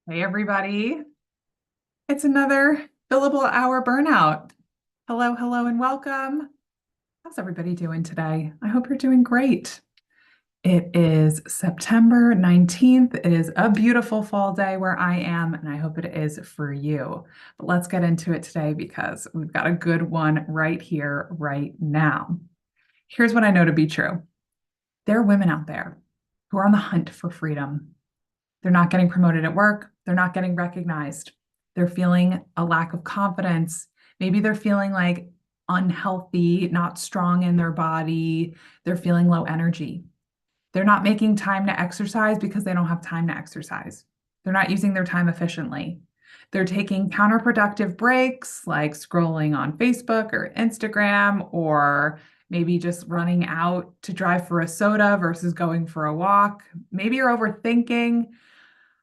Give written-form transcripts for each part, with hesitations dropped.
Hey, everybody. It's another Billable Hour Burnout. Hello, hello, and welcome. How's everybody doing today? I hope you're doing great. It is September 19th. It is a beautiful fall day where I am, and I hope it is for you. But let's get into it today because we've got a good one right here, right now. Here's what I know to be true. There are women out there who are on the hunt for freedom. They're not getting promoted at work. They're not getting recognized. They're feeling a lack of confidence. Maybe they're feeling like unhealthy, not strong in their body. They're feeling low energy. They're not making time to exercise because they don't have time to exercise. They're not using their time efficiently. They're taking counterproductive breaks like scrolling on Facebook or Instagram, or maybe just running out to drive for a soda versus going for a walk. Maybe you're overthinking.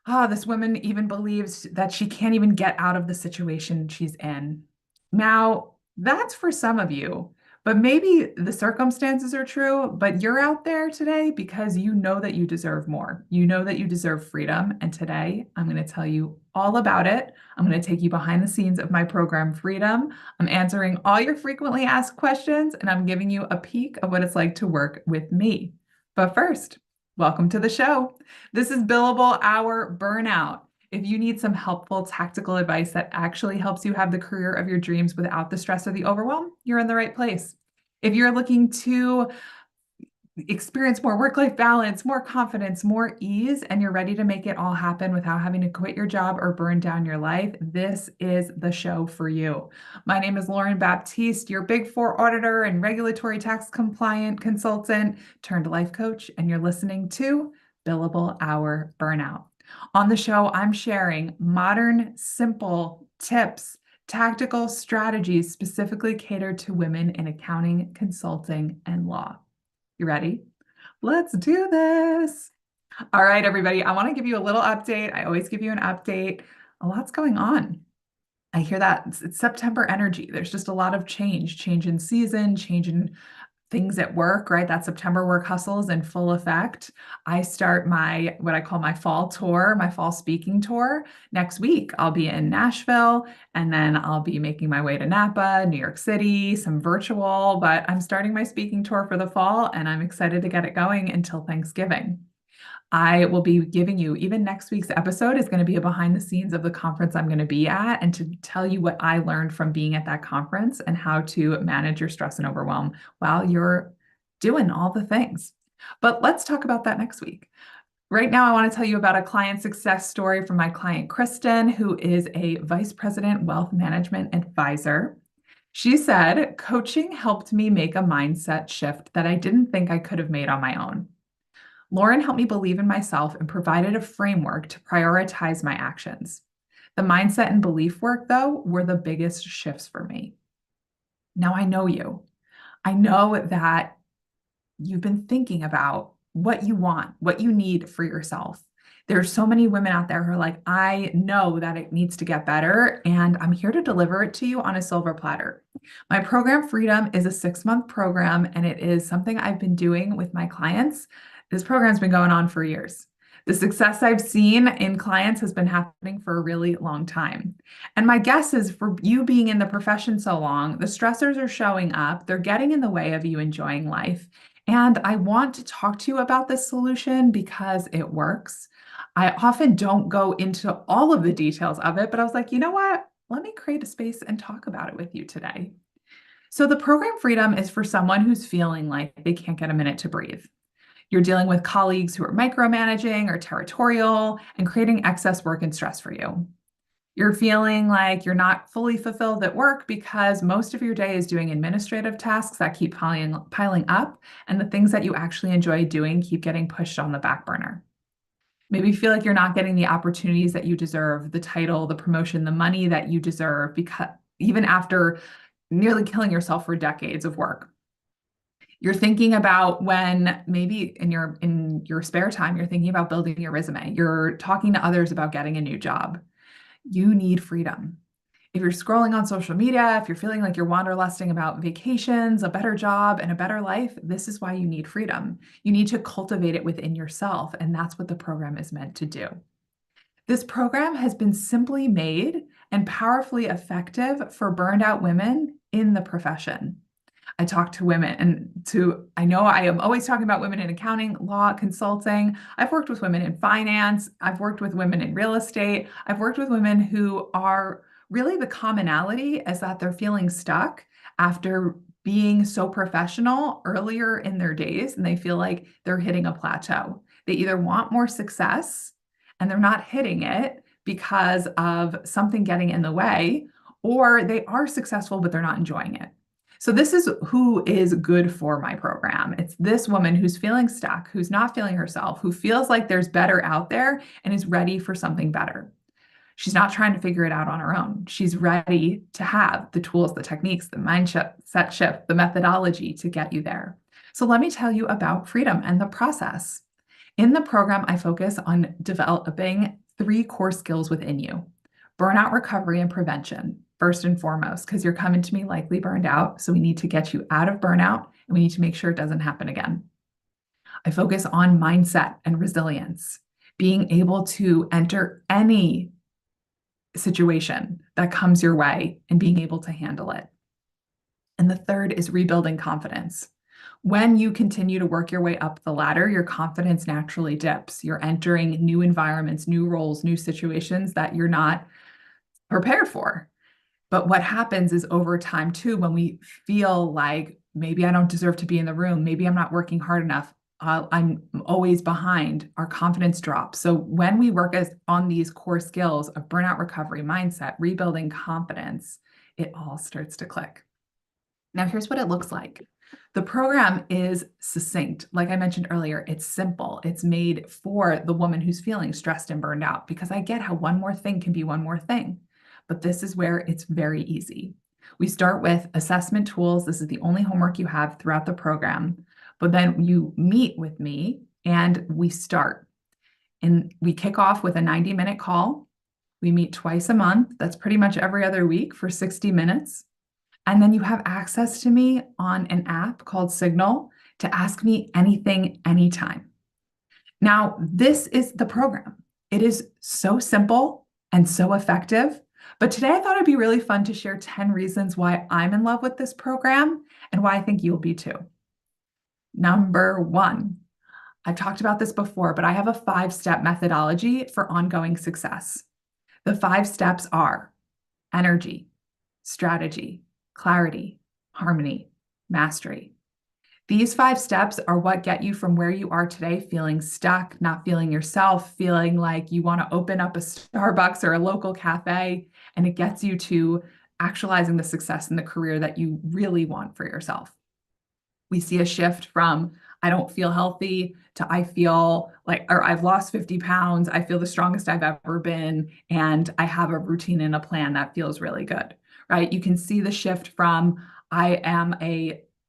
Oh, this woman even believes that she can't even get out of the situation she's in. Now, that's for some of you, but maybe the circumstances are true, but you're out there today because you know that you deserve more. You know that you deserve freedom. And today I'm going to tell you all about it. I'm going to take you behind the scenes of my program, Freedom. I'm answering all your frequently asked questions, and I'm giving you a peek of what it's like to work with me. But first, welcome to the show. This is Billable Hour Burnout. If you need some helpful tactical advice that actually helps you have the career of your dreams without the stress or the overwhelm, you're in the right place. If you're looking to experience more work-life balance, more confidence, more ease, and you're ready to make it all happen without having to quit your job or burn down your life, this is the show for you. My name is Lauren Baptiste, your Big Four auditor and regulatory tax compliant consultant turned life coach, and you're listening to Billable Hour Burnout. On the show, I'm sharing modern, simple tips, tactical strategies specifically catered to women in accounting, consulting, and law. You ready? Let's do this. All right, everybody. I want to give you a little update. I always give you an update. A lot's going on. I hear that it's September energy. There's just a lot of change in season, change in things at work, right? That September work hustle is in full effect. I start my, what I call my fall tour, my fall speaking tour next week. I'll be in Nashville, and then I'll be making my way to Napa, New York City, some virtual, but I'm starting my speaking tour for the fall, and I'm excited to get it going until Thanksgiving. I will be giving you, even next week's episode is going to be a behind the scenes of the conference I'm going to be at, and to tell you what I learned from being at that conference and how to manage your stress and overwhelm while you're doing all the things. But let's talk about that next week. Right now, I want to tell you about a client success story from my client, Kristen, who is a vice president wealth management advisor. She said, coaching helped me make a mindset shift that I didn't think I could have made on my own. Lauren helped me believe in myself and provided a framework to prioritize my actions. The mindset and belief work, though, were the biggest shifts for me. Now I know you. I know that you've been thinking about what you want, what you need for yourself. There's so many women out there who are like, I know that it needs to get better, and I'm here to deliver it to you on a silver platter. My program, Freedom, is a 6-month program, and it is something I've been doing with my clients. This program's been going on for years. The success I've seen in clients has been happening for a really long time. And my guess is for you being in the profession so long, the stressors are showing up. They're getting in the way of you enjoying life. And I want to talk to you about this solution because it works. I often don't go into all of the details of it, but I was like, you know what? Let me create a space and talk about it with you today. So the program Freedom is for someone who's feeling like they can't get a minute to breathe. You're dealing with colleagues who are micromanaging or territorial and creating excess work and stress for you. You're feeling like you're not fully fulfilled at work because most of your day is doing administrative tasks that keep piling up, and the things that you actually enjoy doing keep getting pushed on the back burner. Maybe you feel like you're not getting the opportunities that you deserve, the title, the promotion, the money that you deserve, because even after nearly killing yourself for decades of work. You're thinking about when maybe in your spare time, you're thinking about building your resume. You're talking to others about getting a new job. You need freedom. If you're scrolling on social media, if you're feeling like you're wanderlusting about vacations, a better job, and a better life, this is why you need freedom. You need to cultivate it within yourself, and that's what the program is meant to do. This program has been simply made and powerfully effective for burned out women in the profession. I talk to women I know I am always talking about women in accounting, law, consulting. I've worked with women in finance. I've worked with women in real estate. I've worked with women who are really the commonality is that they're feeling stuck after being so professional earlier in their days and they feel like they're hitting a plateau. They either want more success and they're not hitting it because of something getting in the way, or they are successful, but they're not enjoying it. So this is who is good for my program. It's this woman who's feeling stuck, who's not feeling herself, who feels like there's better out there and is ready for something better. She's not trying to figure it out on her own. She's ready to have the tools, the techniques, the mindset shift, the methodology to get you there. So let me tell you about freedom and the process. In the program, I focus on developing 3 core skills within you: burnout recovery and prevention, first and foremost, because you're coming to me likely burned out. So we need to get you out of burnout and we need to make sure it doesn't happen again. I focus on mindset and resilience, being able to enter any situation that comes your way and being able to handle it. And the third is rebuilding confidence. When you continue to work your way up the ladder, your confidence naturally dips. You're entering new environments, new roles, new situations that you're not prepared for. But what happens is over time, too, when we feel like maybe I don't deserve to be in the room, maybe I'm not working hard enough, I'm always behind, our confidence drops. So when we work on these core skills of burnout recovery, mindset, rebuilding confidence, it all starts to click. Now, here's what it looks like. The program is succinct. Like I mentioned earlier, it's simple. It's made for the woman who's feeling stressed and burned out, because I get how one more thing can be one more thing. But this is where it's very easy. We start with assessment tools. This is the only homework you have throughout the program. But then you meet with me and we start. And we kick off with a 90-minute call. We meet twice a month. That's pretty much every other week for 60 minutes. And then you have access to me on an app called Signal to ask me anything, anytime. Now, this is the program. It is so simple and so effective. But today I thought it'd be really fun to share 10 reasons why I'm in love with this program and why I think you'll be too. Number 1, I've talked about this before, but I have a 5-step methodology for ongoing success. The 5 steps are energy, strategy, clarity, harmony, mastery. These 5 steps are what get you from where you are today, feeling stuck, not feeling yourself, feeling like you want to open up a Starbucks or a local cafe, and it gets you to actualizing the success in the career that you really want for yourself. We see a shift from I don't feel healthy to I feel like, or I've lost 50 pounds, I feel the strongest I've ever been, and I have a routine and a plan that feels really good, right? You can see the shift from I am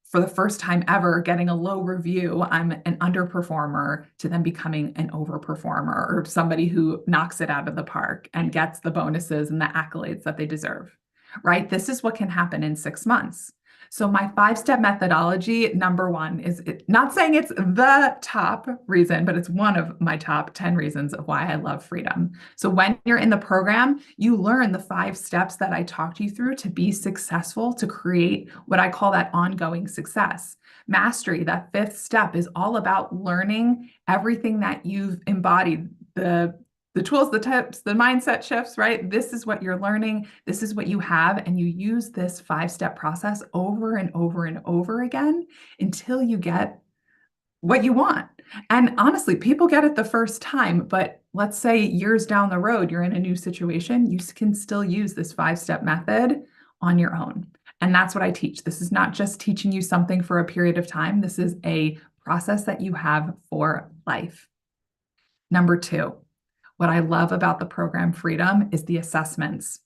for the first time ever, getting a low review, I'm an underperformer, to then becoming an overperformer or somebody who knocks it out of the park and gets the bonuses and the accolades that they deserve, right? This is what can happen in 6 months. So my 5-step methodology, number 1, is not saying it's the top reason, but it's one of my top 10 reasons of why I love freedom. So when you're in the program, you learn the 5 steps that I talked you through to be successful, to create what I call that ongoing success. Mastery, that 5th step, is all about learning everything that you've embodied, the tools, the tips, the mindset shifts, right? This is what you're learning. This is what you have. And you use this 5-step process over and over and over again until you get what you want. And honestly, people get it the first time, but let's say years down the road, you're in a new situation, you can still use this 5-step method on your own. And that's what I teach. This is not just teaching you something for a period of time. This is a process that you have for life. Number 2. What I love about the program Freedom is the assessments.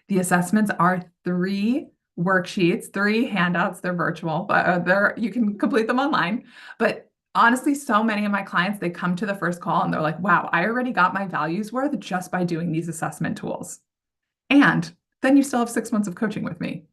The assessments are 3 worksheets, 3 handouts. They're virtual, but you can complete them online. But honestly, so many of my clients, they come to the first call and they're like, wow, I already got my values worth just by doing these assessment tools. And then you still have 6 months of coaching with me.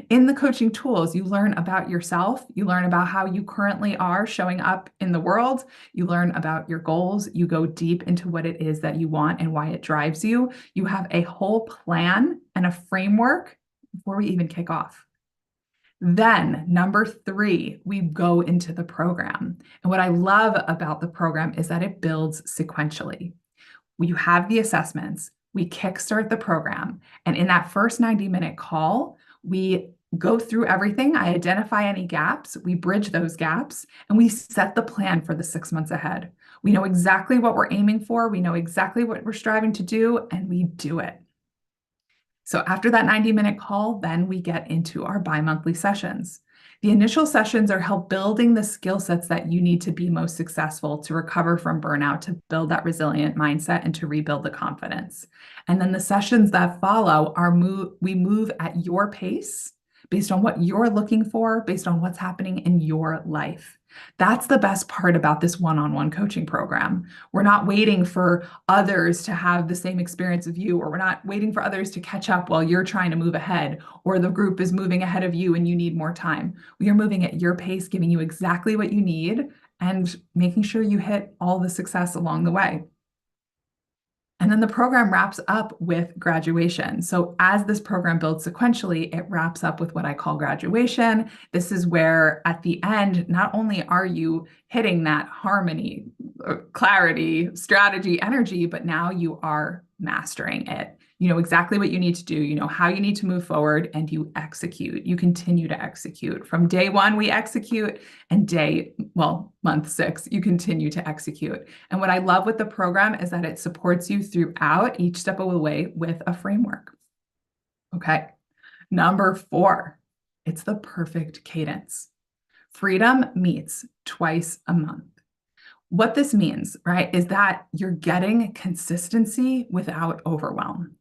In the coaching tools, you learn about yourself, you learn about how you currently are showing up in the world, you learn about your goals, you go deep into what it is that you want and why it drives you. You have a whole plan and a framework before we even kick off. Then, number three, we go into the program. And what I love about the program is that it builds sequentially. You have the assessments, we kickstart the program. And in that first 90-minute call, we go through everything. I identify any gaps, we bridge those gaps, and we set the plan for the 6 months ahead. We know exactly what we're aiming for, we know exactly what we're striving to do, and we do it. So after that 90-minute call, then we get into our bi-monthly sessions. The initial sessions are help building the skill sets that you need to be most successful to recover from burnout, to build that resilient mindset, and to rebuild the confidence. And then the sessions that follow are we move at your pace based on what you're looking for, based on what's happening in your life. That's the best part about this one-on-one coaching program. We're not waiting for others to have the same experience of you, or we're not waiting for others to catch up while you're trying to move ahead, or the group is moving ahead of you and you need more time. We are moving at your pace, giving you exactly what you need and making sure you hit all the success along the way. And then the program wraps up with graduation. So as this program builds sequentially, it wraps up with what I call graduation. This is where at the end, not only are you hitting that harmony, clarity, strategy, energy, but now you are mastering it. You know exactly what you need to do. You know how you need to move forward, and you execute. You continue to execute. From day one, we execute, and month 6, you continue to execute. And what I love with the program is that it supports you throughout each step of the way with a framework. Okay. Number 4, it's the perfect cadence. Freedom meets twice a month. What this means, right, is that you're getting consistency without overwhelm.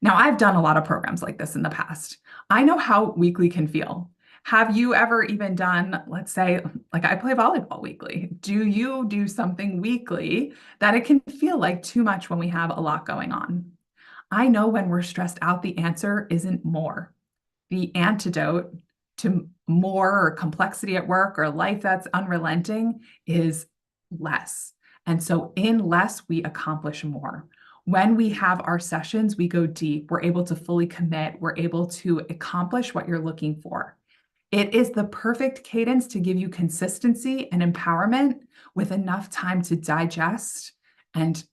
Now, I've done a lot of programs like this in the past. I know how weekly can feel. Have you ever even done, let's say, like I play volleyball weekly? Do you do something weekly that it can feel like too much when we have a lot going on? I know when we're stressed out, the answer isn't more. The antidote to more or complexity at work or life that's unrelenting is less. And so in less, we accomplish more. When we have our sessions, we go deep. We're able to fully commit. We're able to accomplish what you're looking for. It is the perfect cadence to give you consistency and empowerment with enough time to digest and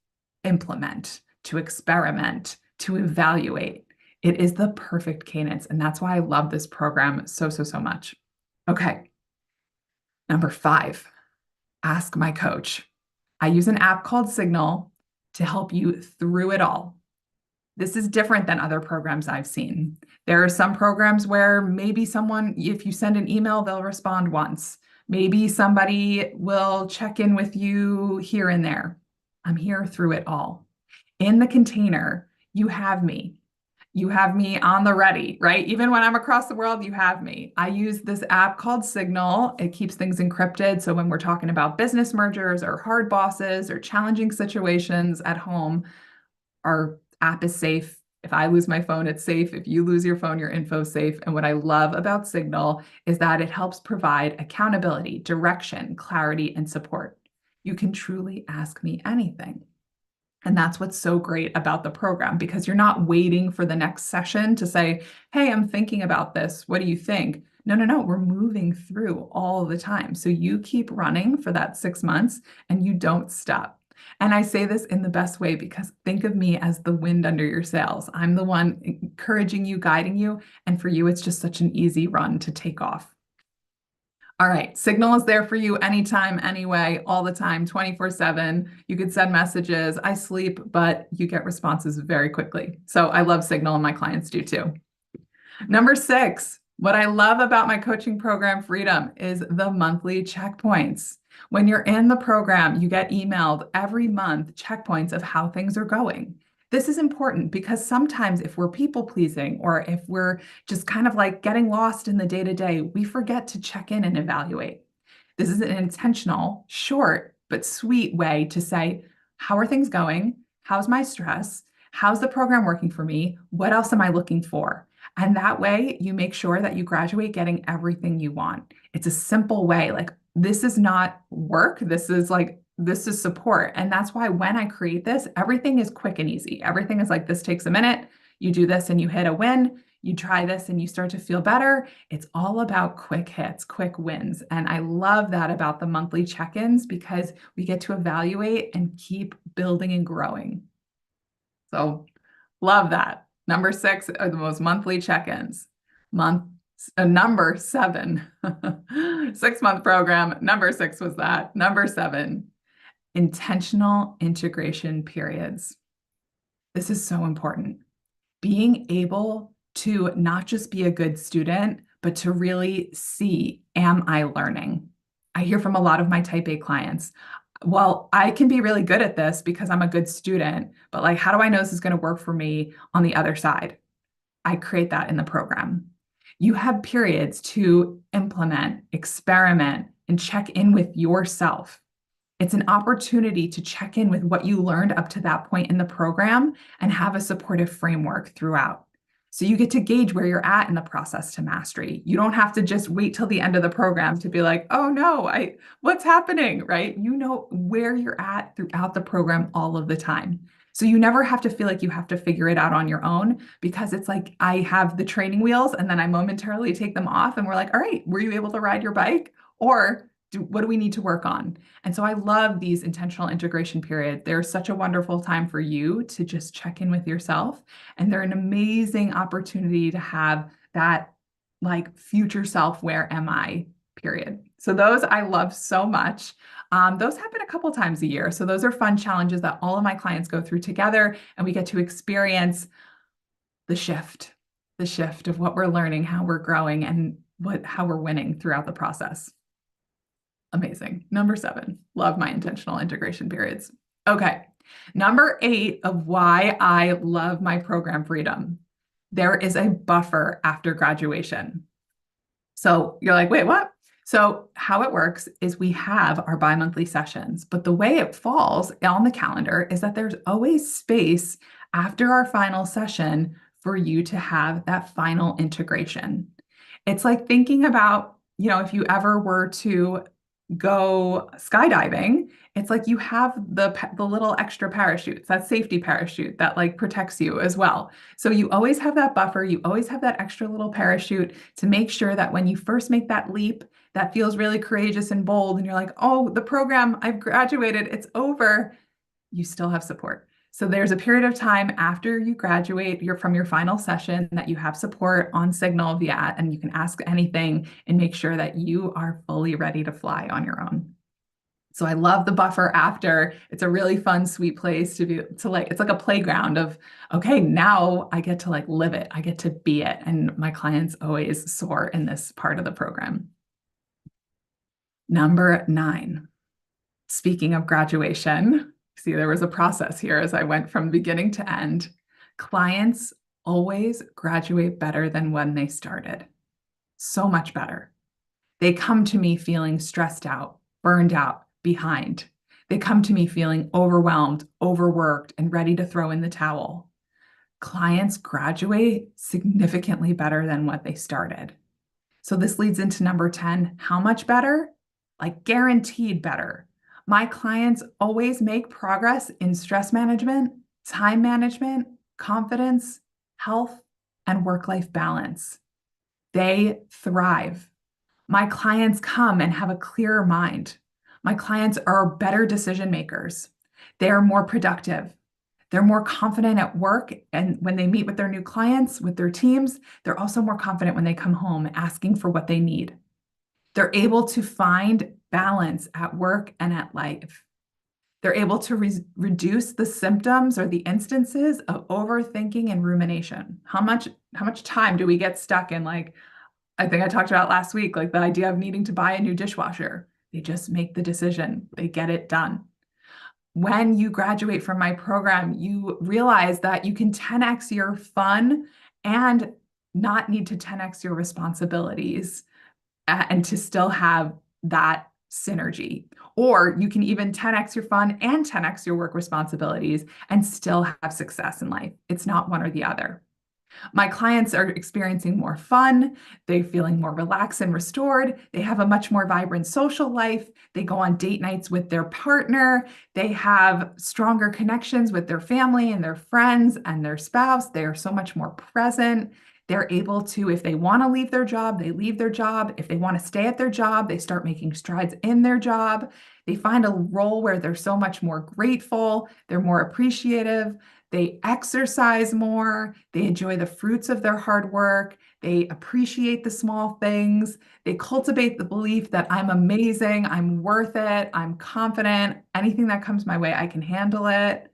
implement, to experiment, to evaluate. It is the perfect cadence. And that's why I love this program so, so, so much. Okay. Number 5, ask my coach. I use an app called Signal to help you through it all. This is different than other programs I've seen. There are some programs where maybe someone, if you send an email, they'll respond once. Maybe somebody will check in with you here and there. I'm here through it all. In the container, you have me. You have me on the ready, right? Even when I'm across the world, you have me. I use this app called Signal. It keeps things encrypted. So when we're talking about business mergers or hard bosses or challenging situations at home, our app is safe. If I lose my phone, it's safe. If you lose your phone, your info's safe. And what I love about Signal is that it helps provide accountability, direction, clarity, and support. You can truly ask me anything. And that's what's so great about the program, because you're not waiting for the next session to say, hey, I'm thinking about this. What do you think? No. We're moving through all the time. So you keep running for that 6 months and you don't stop. And I say this in the best way because think of me as the wind under your sails. I'm the one encouraging you, guiding you. And for you, it's just such an easy run to take off. All right, Signal is there for you anytime, anyway, all the time, 24/7. You could send messages. I sleep, but you get responses very quickly. So I love Signal, and my clients do too. Number 6, what I love about my coaching program, Freedom, is the monthly checkpoints. When you're in the program, you get emailed every month checkpoints of how things are going. This is important because sometimes if we're people pleasing or if we're just kind of like getting lost in the day-to-day, we forget to check in and evaluate. This is an intentional, short, but sweet way to say, how are things going? How's my stress? How's the program working for me? What else am I looking for? And that way you make sure that you graduate getting everything you want. It's a simple way. Like, this is not work. This is support. And that's why when I create this, everything is quick and easy. Everything is like, this takes a minute. You do this and you hit a win. You try this and you start to feel better. It's all about quick hits, quick wins. And I love that about the monthly check-ins because we get to evaluate and keep building and growing. So love that. Number 6 are the most monthly check-ins. Number 7, 6-month program. Number 6 was that. Number 7, intentional integration periods. This is so important. Being able to not just be a good student, but to really see, am I learning? I hear from a lot of my type A clients, well, I can be really good at this because I'm a good student, but like, how do I know this is going to work for me on the other side? I create that in the program. You have periods to implement, experiment, and check in with yourself. It's an opportunity to check in with what you learned up to that point in the program and have a supportive framework throughout. So you get to gauge where you're at in the process to mastery. You don't have to just wait till the end of the program to be like, oh no, what's happening, right? You know where you're at throughout the program all of the time. So you never have to feel like you have to figure it out on your own, because it's like, I have the training wheels and then I momentarily take them off and we're like, all right, were you able to ride your bike? Or what do we need to work on? And so I love these intentional integration periods. They're such a wonderful time for you to just check in with yourself. And they're an amazing opportunity to have that like future self, where am I period. So those I love so much. Those happen a couple times a year. So those are fun challenges that all of my clients go through together, and we get to experience the shift of what we're learning, how we're growing, and how we're winning throughout the process. Amazing. Number 7, love my intentional integration periods. Okay. Number 8 of why I love my program freedom. There is a buffer after graduation. So you're like, wait, what? So how it works is we have our bi-monthly sessions, but the way it falls on the calendar is that there's always space after our final session for you to have that final integration. It's like thinking about, if you ever were to go skydiving, it's like you have the little extra parachutes, that safety parachute that like protects you as well. So you always have that buffer, you always have that extra little parachute to make sure that when you first make that leap, that feels really courageous and bold, and you're like, oh, the program, I've graduated, it's over, you still have support. So there's a period of time after you graduate, you're from your final session, that you have support on Signal via, and you can ask anything and make sure that you are fully ready to fly on your own. So I love the buffer after. It's a really fun, sweet place it's like a playground of, okay, now I get to like live it. I get to be it. And my clients always soar in this part of the program. Number 9, speaking of graduation, see, there was a process here as I went from beginning to end. Clients always graduate better than when they started. So much better. They come to me feeling stressed out, burned out, behind. They come to me feeling overwhelmed, overworked, and ready to throw in the towel. Clients graduate significantly better than what they started. So this leads into number 10. How much better? Like guaranteed better. My clients always make progress in stress management, time management, confidence, health, and work-life balance. They thrive. My clients come and have a clearer mind. My clients are better decision makers. They are more productive. They're more confident at work. And when they meet with their new clients, with their teams, they're also more confident when they come home asking for what they need. They're able to find balance at work and at life. They're able to reduce the symptoms or the instances of overthinking and rumination. How much time do we get stuck in, like, I think I talked about last week, like the idea of needing to buy a new dishwasher? They just make the decision. They get it done. When you graduate from my program, you realize that you can 10x your fun and not need to 10x your responsibilities, and to still have that synergy. Or you can even 10x your fun and 10x your work responsibilities and still have success in life. It's not one or the other. My clients are experiencing more fun. They're feeling more relaxed and restored. They have a much more vibrant social life. They go on date nights with their partner. They have stronger connections with their family and their friends and their spouse. They are so much more present. They're able to, if they want to leave their job, they leave their job. If they want to stay at their job, they start making strides in their job. They find a role where they're so much more grateful. They're more appreciative. They exercise more. They enjoy the fruits of their hard work. They appreciate the small things. They cultivate the belief that I'm amazing, I'm worth it, I'm confident. Anything that comes my way, I can handle it.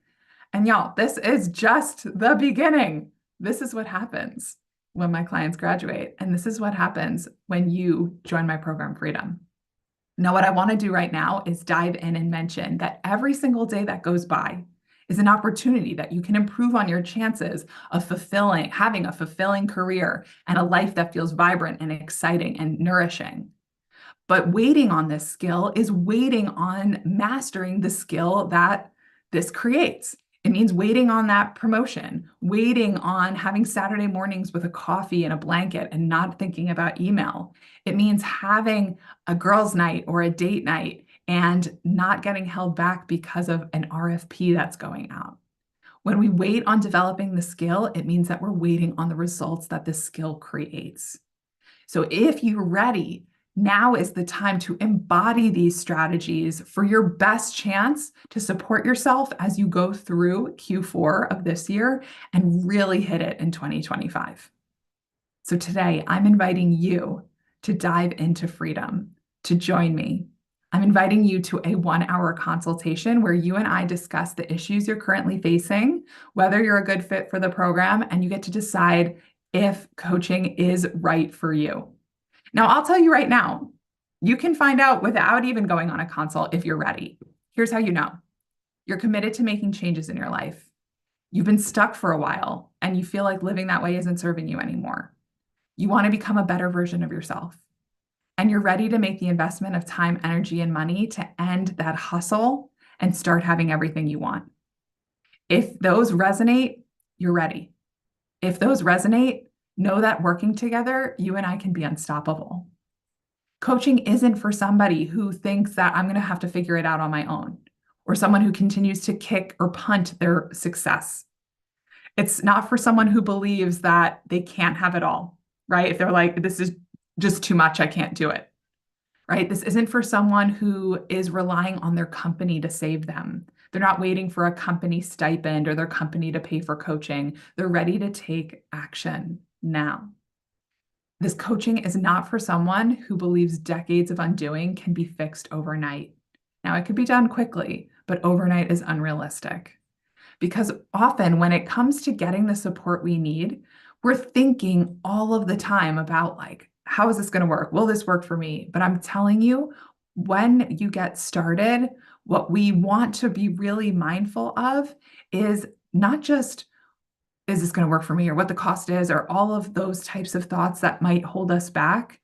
And y'all, this is just the beginning. This is what happens when my clients graduate. And this is what happens when you join my program, Freedom. Now, what I want to do right now is dive in and mention that every single day that goes by is an opportunity that you can improve on your chances of having a fulfilling career and a life that feels vibrant and exciting and nourishing. But waiting on this skill is waiting on mastering the skill that this creates. It means waiting on that promotion, waiting on having Saturday mornings with a coffee and a blanket and not thinking about email. It means having a girls' night or a date night and not getting held back because of an RFP that's going out. When we wait on developing the skill, it means that we're waiting on the results that the skill creates. So if you're ready, now is the time to embody these strategies for your best chance to support yourself as you go through Q4 of this year and really hit it in 2025. So today, I'm inviting you to dive into freedom, to join me. I'm inviting you to a 1-hour consultation where you and I discuss the issues you're currently facing, whether you're a good fit for the program, and you get to decide if coaching is right for you. Now, I'll tell you right now, you can find out without even going on a consult if you're ready. Here's how you know. You're committed to making changes in your life. You've been stuck for a while and you feel like living that way isn't serving you anymore. You want to become a better version of yourself. And you're ready to make the investment of time, energy, and money to end that hustle and start having everything you want. If those resonate, you're ready. If those resonate, know that working together, you and I can be unstoppable. Coaching isn't for somebody who thinks that I'm going to have to figure it out on my own, or someone who continues to kick or punt their success. It's not for someone who believes that they can't have it all, right? If they're like, this is just too much, I can't do it, right? This isn't for someone who is relying on their company to save them. They're not waiting for a company stipend or their company to pay for coaching. They're ready to take action now. This coaching is not for someone who believes decades of undoing can be fixed overnight. Now, it could be done quickly, but overnight is unrealistic. Because often when it comes to getting the support we need, we're thinking all of the time about like, how is this going to work? Will this work for me? But I'm telling you, when you get started, what we want to be really mindful of is not just, is this going to work for me or what the cost is or all of those types of thoughts that might hold us back.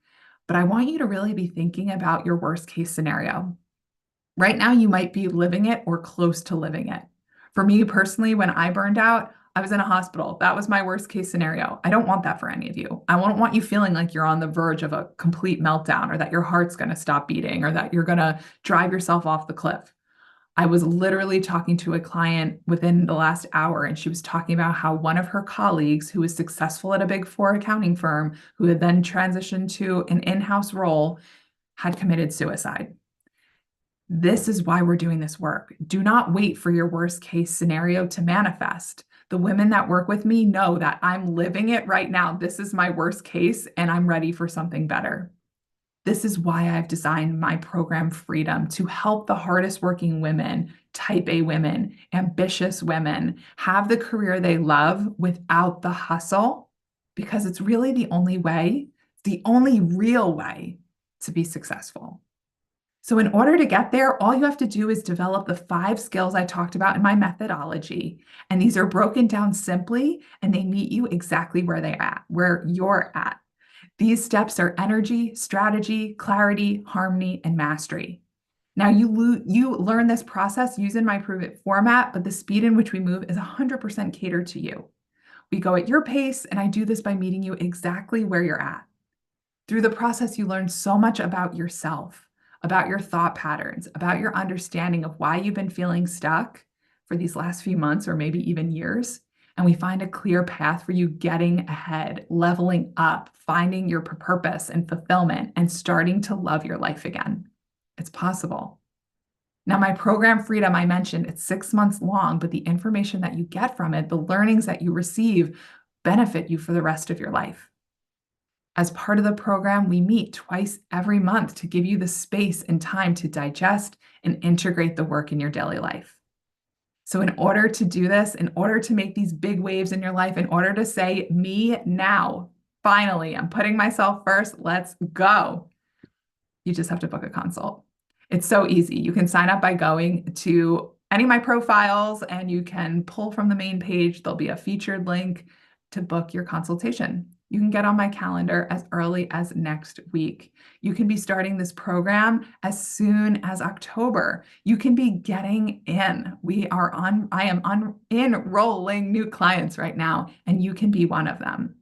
But I want you to really be thinking about your worst case scenario. Right now, you might be living it or close to living it. For me personally, when I burned out, I was in a hospital. That was my worst case scenario. I don't want that for any of you. I don't want you feeling like you're on the verge of a complete meltdown or that your heart's going to stop beating or that you're going to drive yourself off the cliff. I was literally talking to a client within the last hour, and she was talking about how one of her colleagues, who was successful at a Big Four accounting firm, who had then transitioned to an in-house role, had committed suicide. This is why we're doing this work. Do not wait for your worst case scenario to manifest. The women that work with me know that I'm living it right now. This is my worst case, and I'm ready for something better. This is why I've designed my program Freedom to help the hardest working women, type A women, ambitious women have the career they love without the hustle, because it's really the only way, the only real way to be successful. So in order to get there, all you have to do is develop the 5 skills I talked about in my methodology. And these are broken down simply, and they meet you exactly where you're at. These steps are energy, strategy, clarity, harmony, and mastery. Now you learn this process using my Prove It format, but the speed in which we move is 100% catered to you. We go at your pace, and I do this by meeting you exactly where you're at. Through the process, you learn so much about yourself, about your thought patterns, about your understanding of why you've been feeling stuck for these last few months or maybe even years. And we find a clear path for you getting ahead, leveling up, finding your purpose and fulfillment, and starting to love your life again. It's possible. Now, my program Freedom, I mentioned, it's 6 months long, but the information that you get from it, the learnings that you receive, benefit you for the rest of your life. As part of the program, we meet twice every month to give you the space and time to digest and integrate the work in your daily life. So in order to do this, in order to make these big waves in your life, in order to say, me now, finally, I'm putting myself first, let's go, you just have to book a consult. It's so easy. You can sign up by going to any of my profiles and you can pull from the main page. There'll be a featured link to book your consultation. You can get on my calendar as early as next week. You can be starting this program as soon as October. You can be getting in. I am enrolling new clients right now, and you can be one of them.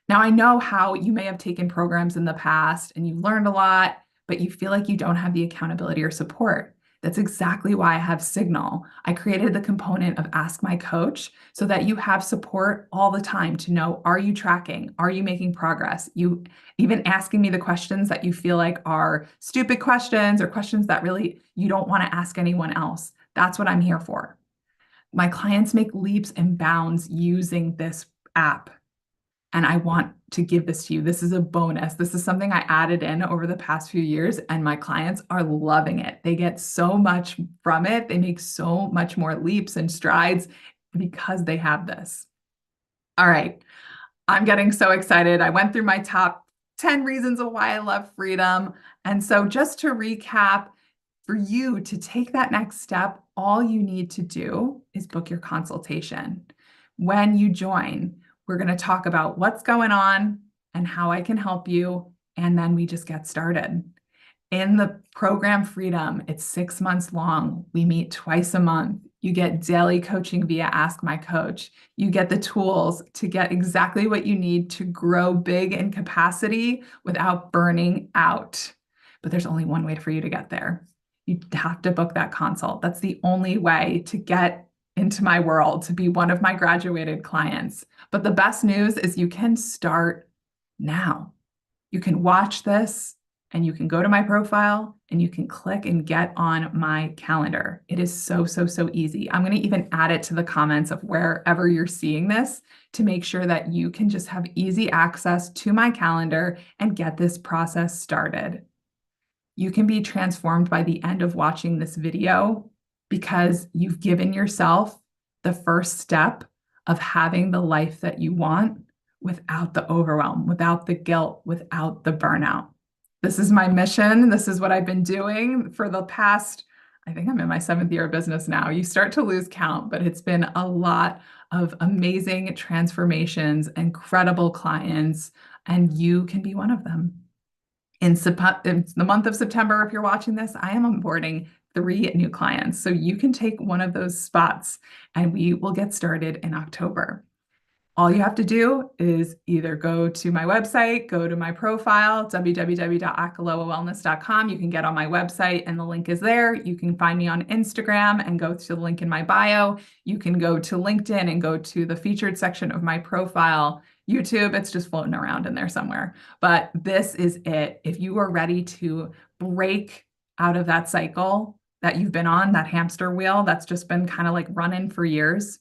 Now, I know how you may have taken programs in the past and you've learned a lot, but you feel like you don't have the accountability or support. That's exactly why I have Signal. I created the component of Ask My Coach so that you have support all the time to know, are you tracking? Are you making progress? You even asking me the questions that you feel like are stupid questions or questions that really you don't want to ask anyone else. That's what I'm here for. My clients make leaps and bounds using this app. And I want to give this to you. This is a bonus. This is something I added in over the past few years, and my clients are loving it. They get so much from it. They make so much more leaps and strides because they have this. All right. I'm getting so excited. I went through my top 10 reasons of why I love freedom. And so just to recap, for you to take that next step, all you need to do is book your consultation. When you join, we're going to talk about what's going on and how I can help you. And then we just get started. In the program Freedom, it's 6 months long. We meet twice a month. You get daily coaching via Ask My Coach. You get the tools to get exactly what you need to grow big in capacity without burning out. But there's only one way for you to get there. You have to book that consult. That's the only way to get into my world, to be one of my graduated clients. But the best news is you can start now. You can watch this and you can go to my profile and you can click and get on my calendar. It is so, so, so easy. I'm going to even add it to the comments of wherever you're seeing this to make sure that you can just have easy access to my calendar and get this process started. You can be transformed by the end of watching this video because you've given yourself the first step of having the life that you want without the overwhelm, without the guilt, without the burnout. This is my mission. This is what I've been doing for the past, I think I'm in my 7th year of business now. You start to lose count, but it's been a lot of amazing transformations, incredible clients, and you can be one of them. In the month of September, if you're watching this, I am onboarding 3 new clients. So you can take one of those spots and we will get started in October. All you have to do is either go to my website, go to my profile, www.akalowawellness.com. You can get on my website and the link is there. You can find me on Instagram and go to the link in my bio. You can go to LinkedIn and go to the featured section of my profile. YouTube, it's just floating around in there somewhere. But this is it. If you are ready to break out of that cycle that you've been on, that hamster wheel that's just been kind of like running for years,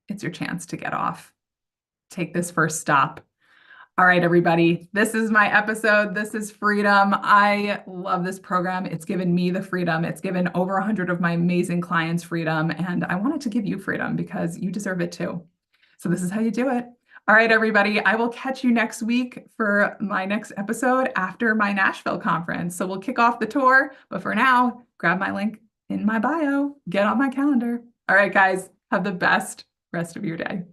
it's your chance to get off. Take this first stop. All right, everybody, this is my episode. This is Freedom. I love this program. It's given me the freedom. It's given over 100 of my amazing clients freedom. And I wanted to give you freedom because you deserve it too. So this is how you do it. All right, everybody, I will catch you next week for my next episode after my Nashville conference. So we'll kick off the tour. But for now, grab my link in my bio, get on my calendar. All right, guys, have the best rest of your day.